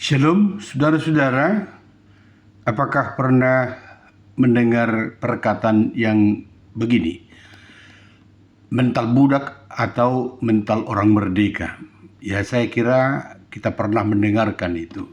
Shalom, saudara-saudara. Apakah pernah mendengar perkataan yang begini? Mental budak atau mental orang merdeka? Ya, saya kira kita pernah mendengarkan itu.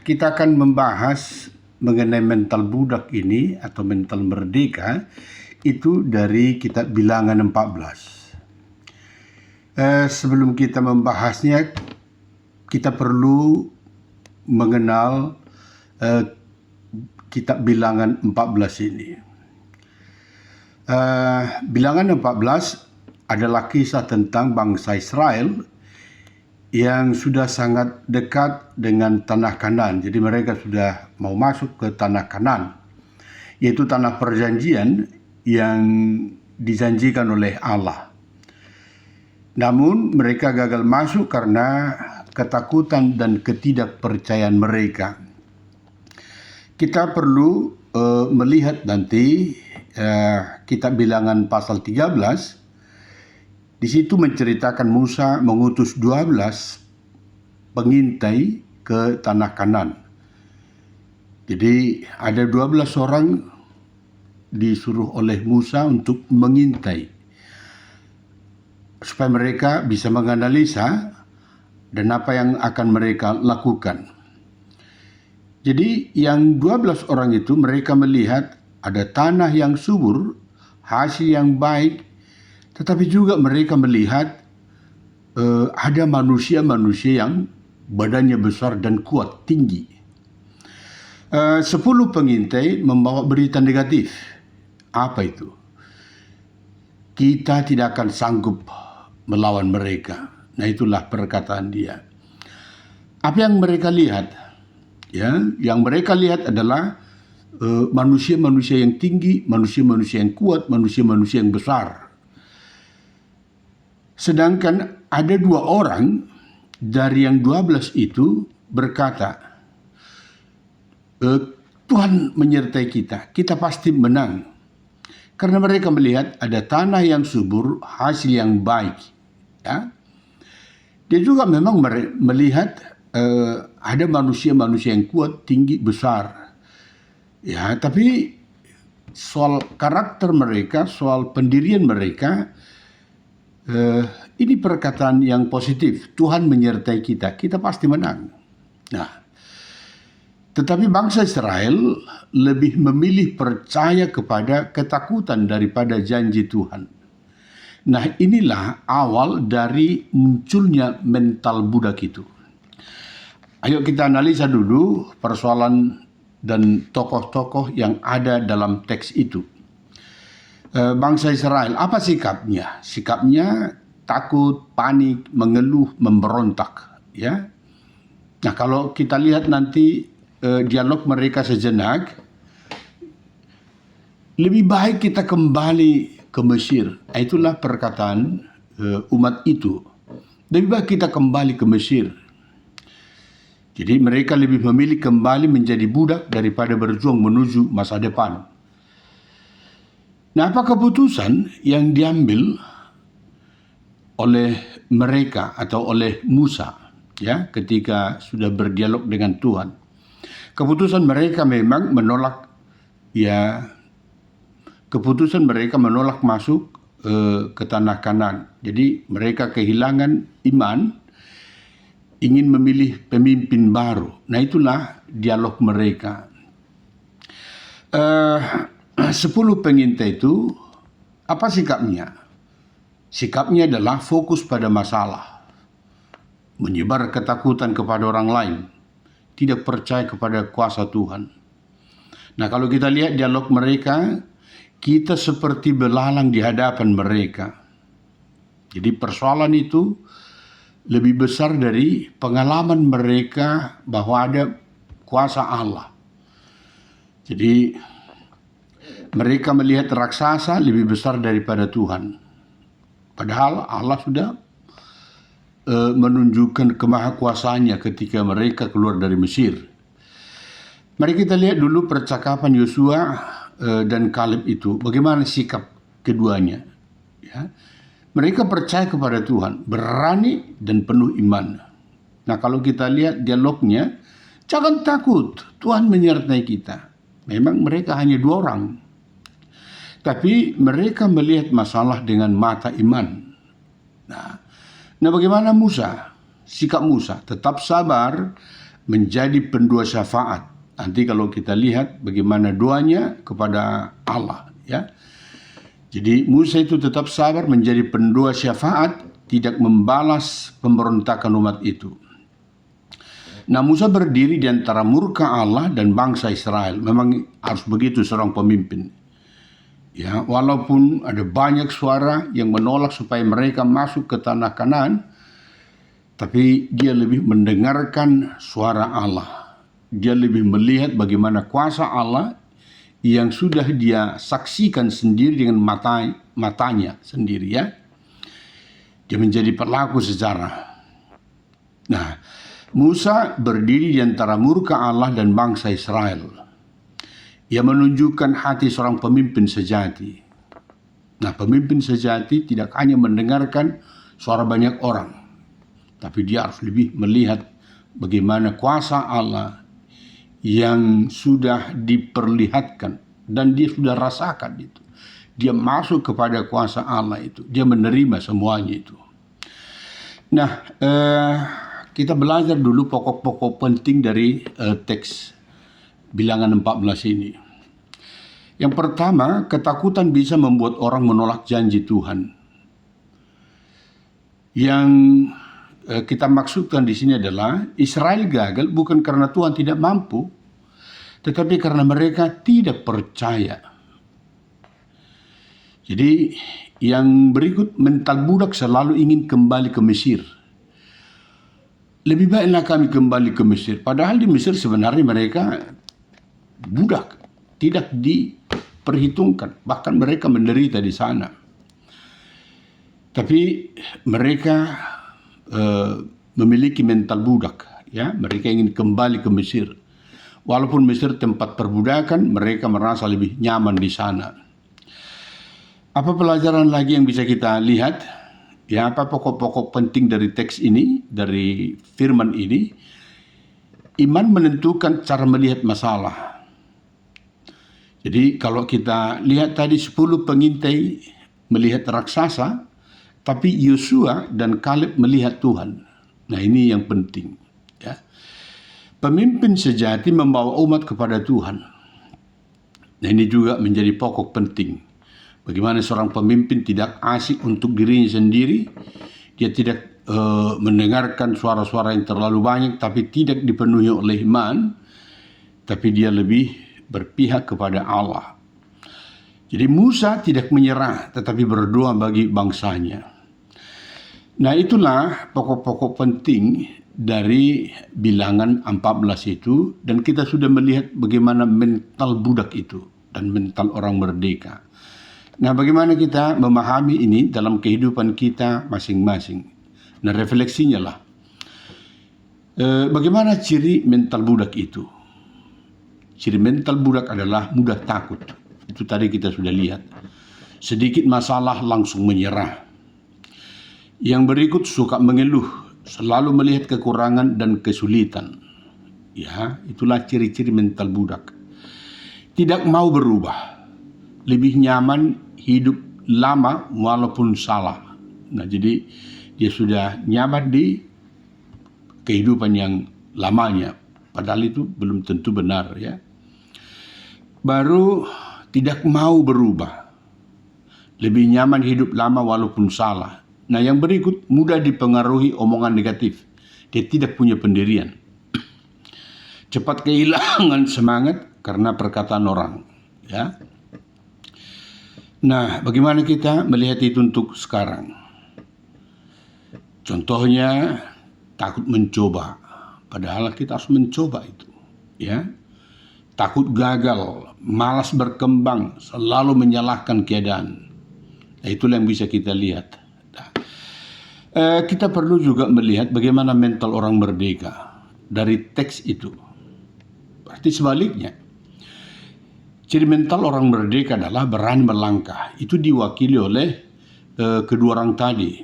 Kita akan membahas mengenai mental budak ini atau mental merdeka itu dari kitab Bilangan 14. Sebelum kita membahasnya, kita perlu mengenal kitab Bilangan 14 ini. Bilangan 14 adalah kisah tentang bangsa Israel yang sudah sangat dekat dengan tanah Kanaan. Jadi mereka sudah mau masuk ke tanah Kanaan, yaitu tanah perjanjian yang dijanjikan oleh Allah. Namun mereka gagal masuk karena ketakutan dan ketidakpercayaan mereka. Kita perlu melihat nanti kitab Bilangan pasal 13. Di situ menceritakan Musa mengutus 12 pengintai ke tanah Kanaan. Jadi ada 12 orang disuruh oleh Musa untuk mengintai, supaya mereka bisa menganalisa dan apa yang akan mereka lakukan. Jadi yang 12 orang itu mereka melihat ada tanah yang subur, hasil yang baik, tetapi juga mereka melihat ada manusia-manusia yang badannya besar dan kuat, tinggi. 10 pengintai membawa berita negatif. Apa itu? Kita tidak akan sanggup melawan mereka. Nah, itulah perkataan dia. Apa yang mereka lihat? Ya, yang mereka lihat adalah manusia-manusia yang tinggi, manusia-manusia yang kuat, manusia-manusia yang besar. Sedangkan ada 2 orang dari yang 12 itu berkata, Tuhan menyertai kita, kita pasti menang. Karena mereka melihat ada tanah yang subur, hasil yang baik. Ya. Dia juga memang melihat ada manusia-manusia yang kuat, tinggi, besar. Ya, tapi soal karakter mereka, soal pendirian mereka, ini perkataan yang positif. Tuhan menyertai kita, kita pasti menang. Nah, tetapi bangsa Israel lebih memilih percaya kepada ketakutan daripada janji Tuhan. Nah, inilah awal dari munculnya mental budak itu. Ayo kita analisa dulu persoalan dan tokoh-tokoh yang ada dalam teks itu. Bangsa Israel, apa sikapnya? Sikapnya takut, panik, mengeluh, memberontak. Ya. Nah, kalau kita lihat nanti dialog mereka sejenak, lebih baik kita kembali ke Mesir. Itulah perkataan umat itu. Lebih baik kita kembali ke Mesir. Jadi mereka lebih memilih kembali menjadi budak daripada berjuang menuju masa depan. Nah, apa keputusan yang diambil oleh mereka atau oleh Musa, ya, ketika sudah berdialog dengan Tuhan? Keputusan mereka memang menolak, ya, keputusan mereka menolak masuk ke tanah Kanaan. Jadi mereka kehilangan iman, ingin memilih pemimpin baru. Nah, itulah dialog mereka. 10 pengintai itu, apa sikapnya? Sikapnya adalah fokus pada masalah, menyebar ketakutan kepada orang lain, tidak percaya kepada kuasa Tuhan. Nah, kalau kita lihat dialog mereka, kita seperti belalang di hadapan mereka. Jadi persoalan itu lebih besar dari pengalaman mereka bahwa ada kuasa Allah. Jadi mereka melihat raksasa lebih besar daripada Tuhan. Padahal Allah sudah menunjukkan kemahakuasaannya ketika mereka keluar dari Mesir. Mari kita lihat dulu percakapan Yosua dan Kaleb itu. Bagaimana sikap keduanya? Ya. Mereka percaya kepada Tuhan, berani dan penuh iman. Nah, kalau kita lihat dialognya, jangan takut, Tuhan menyertai kita. Memang mereka hanya 2 orang, tapi mereka melihat masalah dengan mata iman. Nah, bagaimana Musa? Sikap Musa tetap sabar, menjadi pendua syafaat. Nanti kalau kita lihat bagaimana doanya kepada Allah, ya. Jadi Musa itu tetap sabar menjadi pendua syafaat, tidak membalas pemberontakan umat itu. Nah, Musa berdiri di antara murka Allah dan bangsa Israel. Memang harus begitu seorang pemimpin. Ya, walaupun ada banyak suara yang menolak supaya mereka masuk ke tanah Kanaan, tapi dia lebih mendengarkan suara Allah. Dia lebih melihat bagaimana kuasa Allah yang sudah dia saksikan sendiri dengan matanya sendiri, ya. Dia menjadi pelaku sejarah. Nah, Musa berdiri di antara murka Allah dan bangsa Israel. Ia menunjukkan hati seorang pemimpin sejati. Nah, pemimpin sejati tidak hanya mendengarkan suara banyak orang, tapi dia harus lebih melihat bagaimana kuasa Allah yang sudah diperlihatkan dan dia sudah rasakan itu. Dia masuk kepada kuasa Allah itu. Dia menerima semuanya itu. Nah, kita belajar dulu pokok-pokok penting dari teks Bilangan 14 ini. Yang pertama, ketakutan bisa membuat orang menolak janji Tuhan. Yang kita maksudkan di sini adalah Israel gagal bukan karena Tuhan tidak mampu, tetapi karena mereka tidak percaya. Jadi yang berikut, mental budak selalu ingin kembali ke Mesir. Lebih baiklah kami kembali ke Mesir. Padahal di Mesir sebenarnya mereka budak, tidak diperhitungkan. Bahkan mereka menderita di sana. Tapi mereka memiliki mental budak, ya. Mereka ingin kembali ke Mesir. Walaupun Mesir tempat perbudakan, mereka merasa lebih nyaman di sana. Apa pelajaran lagi yang bisa kita lihat? Ya, apa pokok-pokok penting dari teks ini, dari firman ini? Iman menentukan cara melihat masalah. Jadi kalau kita lihat tadi 10 pengintai melihat raksasa, tapi Yosua dan Kaleb melihat Tuhan. Nah, ini yang penting, ya. Pemimpin sejati membawa umat kepada Tuhan. Nah, ini juga menjadi pokok penting. Bagaimana seorang pemimpin tidak asik untuk dirinya sendiri, dia tidak mendengarkan suara-suara yang terlalu banyak, tapi tidak dipenuhi oleh iman, tapi dia lebih berpihak kepada Allah. Jadi Musa tidak menyerah, tetapi berdoa bagi bangsanya. Nah, itulah pokok-pokok penting dari Bilangan 14 itu, dan kita sudah melihat bagaimana mental budak itu dan mental orang merdeka. Nah, bagaimana kita memahami ini dalam kehidupan kita masing-masing? Nah, refleksinya lah. Bagaimana ciri mental budak itu? Ciri mental budak adalah mudah takut. Itu tadi kita sudah lihat. Sedikit masalah langsung menyerah. Yang berikut suka mengeluh, selalu melihat kekurangan dan kesulitan. Ya, itulah ciri-ciri mental budak. Tidak mau berubah. Lebih nyaman hidup lama walaupun salah. Nah, jadi dia sudah nyaman di kehidupan yang lamanya. Padahal itu belum tentu benar, ya. Baru tidak mau berubah. Lebih nyaman hidup lama walaupun salah. Nah, yang berikut mudah dipengaruhi omongan negatif. Dia tidak punya pendirian. Cepat kehilangan semangat karena perkataan orang, ya. Nah, bagaimana kita melihat itu untuk sekarang? Contohnya, takut mencoba. Padahal kita harus mencoba itu, ya. Takut gagal, malas berkembang, selalu menyalahkan keadaan. Nah, itulah yang bisa kita lihat. Nah, kita perlu juga melihat bagaimana mental orang merdeka dari teks itu. Berarti sebaliknya. Ciri mental orang merdeka adalah berani melangkah. Itu diwakili oleh kedua orang tadi.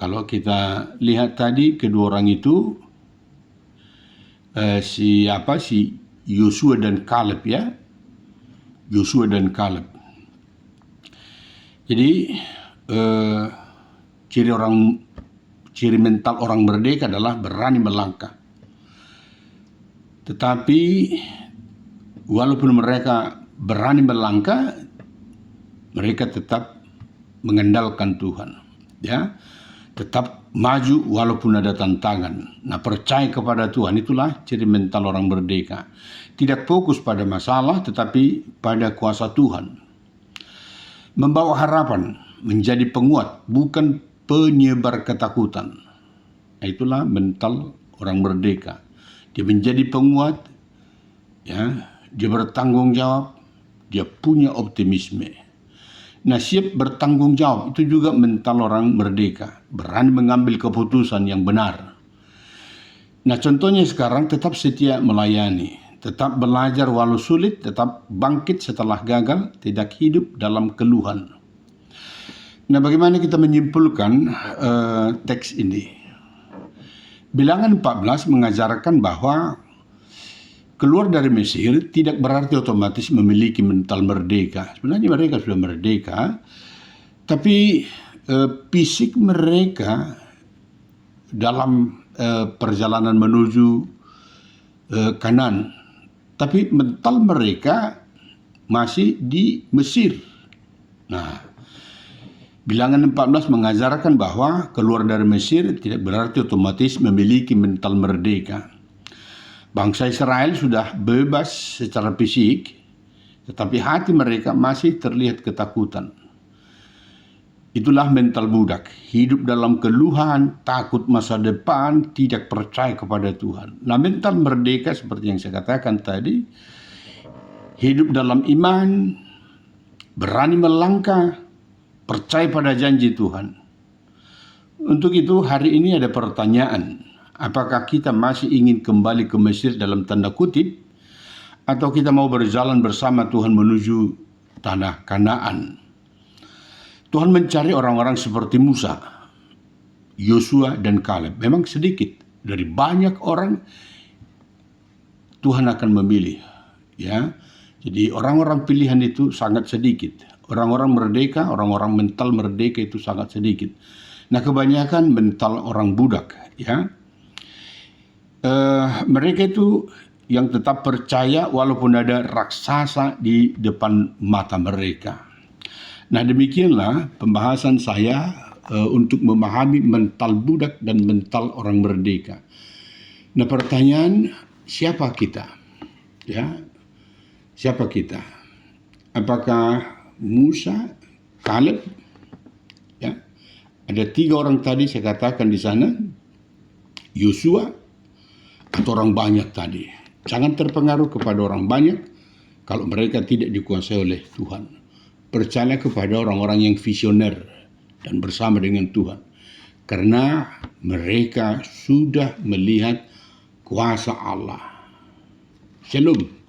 Kalau kita lihat tadi kedua orang itu si Yosua dan Kaleb, ya. Yosua dan Kaleb. Jadi ciri mental orang merdeka adalah berani melangkah. Tetapi walaupun mereka berani melangkah, mereka tetap mengandalkan Tuhan, ya. Tetap maju walaupun ada tantangan. Nah, percaya kepada Tuhan, itulah ciri mental orang merdeka. Tidak fokus pada masalah, tetapi pada kuasa Tuhan. Membawa harapan, menjadi penguat, bukan penyebar ketakutan. Nah, itulah mental orang merdeka. Dia menjadi penguat, ya. Dia bertanggung jawab, dia punya optimisme. Nah, siap bertanggung jawab itu juga mental orang merdeka, berani mengambil keputusan yang benar. Nah, contohnya sekarang tetap setia melayani, tetap belajar walau sulit, tetap bangkit setelah gagal, tidak hidup dalam keluhan. Nah, bagaimana kita menyimpulkan teks ini? Bilangan 14 mengajarkan bahwa keluar dari Mesir tidak berarti otomatis memiliki mental merdeka. Sebenarnya mereka sudah merdeka, tapi fisik mereka dalam perjalanan menuju Kanaan, tapi mental mereka masih di Mesir. Nah, Bilangan 14 mengajarkan bahwa keluar dari Mesir tidak berarti otomatis memiliki mental merdeka. Bangsa Israel sudah bebas secara fisik, tetapi hati mereka masih terlihat ketakutan. Itulah mental budak, hidup dalam keluhan, takut masa depan, tidak percaya kepada Tuhan. Nah, mental merdeka seperti yang saya katakan tadi, hidup dalam iman, berani melangkah, percaya pada janji Tuhan. Untuk itu hari ini ada pertanyaan. Apakah kita masih ingin kembali ke Mesir dalam tanda kutip, atau kita mau berjalan bersama Tuhan menuju tanah Kanaan? Tuhan mencari orang-orang seperti Musa, Yosua, dan Kaleb. Memang sedikit dari banyak orang Tuhan akan memilih, ya. Jadi orang-orang pilihan itu sangat sedikit. Orang-orang merdeka, orang-orang mental merdeka itu sangat sedikit. Nah, kebanyakan mental orang budak, ya. Mereka itu yang tetap percaya walaupun ada raksasa di depan mata mereka. Nah, demikianlah pembahasan saya untuk memahami mental budak dan mental orang merdeka. Nah, pertanyaan, siapa kita? Ya, siapa kita? Apakah Musa, Kaleb? Ya, ada 3 orang tadi saya katakan di sana, Yosua, atau orang banyak tadi. Jangan terpengaruh kepada orang banyak kalau mereka tidak dikuasai oleh Tuhan. Percaya kepada orang-orang yang visioner dan bersama dengan Tuhan. Karena mereka sudah melihat kuasa Allah. Shalom.